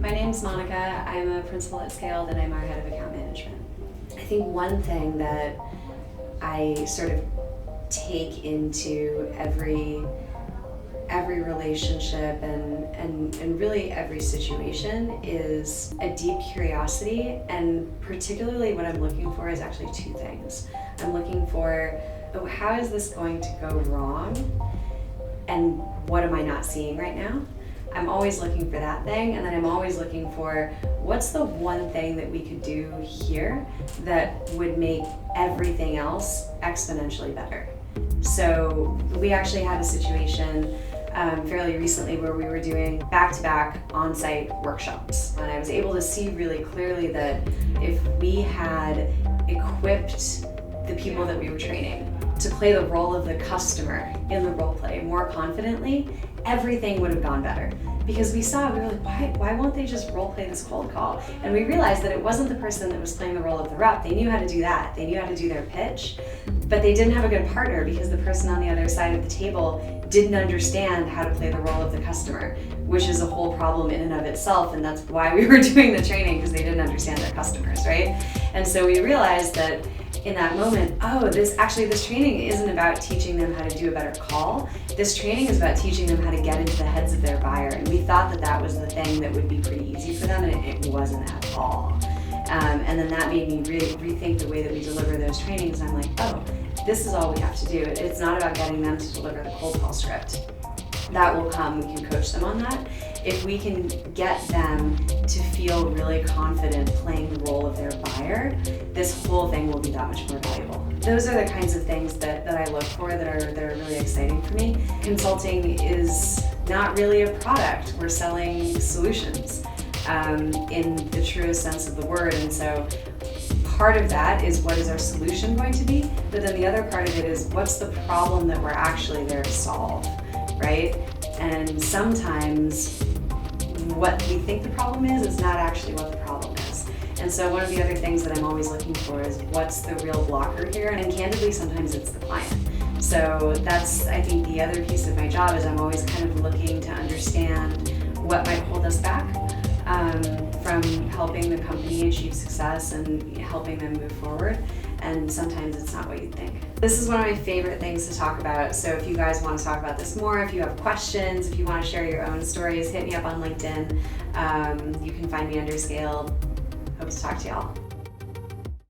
My name's Monica. I'm a principal at Skaled and I'm our head of account management. I think one thing that I sort of take into every relationship and really every situation is a deep curiosity, and particularly what I'm looking for is actually two things. I'm looking for, oh, how is this going to go wrong, and what am I not seeing right now? I'm always looking for that thing, and then I'm always looking for what's the one thing that we could do here that would make everything else exponentially better. So we actually had a situation fairly recently where we were doing back-to-back on-site workshops, and I was able to see really clearly that if we had equipped the people that we were training to play the role of the customer in the role play more confidently, everything would have gone better. Because we were like, why won't they just role play this cold call? And we realized that it wasn't the person that was playing the role of the rep. They knew how to do that. They knew how to do their pitch, but they didn't have a good partner because the person on the other side of the table didn't understand how to play the role of the customer, which is a whole problem in and of itself. And that's why we were doing the training, because they didn't understand their customers, right? And so we realized that in that moment, oh, this training isn't about teaching them how to do a better call. This training is about teaching them how to get into the heads of their buyer. And we thought that that was the thing that would be pretty easy for them, and it wasn't at all. And then that made me really rethink the way that we deliver those trainings. I'm like, oh, this is all we have to do. It's not about getting them to deliver the cold call script. That will come, we can coach them on that. If we can get them to feel really confident playing the role of their buyer, this whole thing will be that much more valuable. Those are the kinds of things that I look for that are really exciting for me. Consulting is not really a product. We're selling solutions in the truest sense of the word. And so part of that is, what is our solution going to be? But then the other part of it is, what's the problem that we're actually there to solve, right? And sometimes what we think the problem is not actually what the problem is. And so one of the other things that I'm always looking for is, what's the real blocker here? And candidly, sometimes it's the client. So that's, I think, the other piece of my job is I'm always kind of looking to understand what might hold us back from helping the company achieve success and helping them move forward. And sometimes it's not what you think. This is one of my favorite things to talk about. So if you guys want to talk about this more, if you have questions, if you want to share your own stories, hit me up on LinkedIn. You can find me under Skaled. Hope to talk to y'all.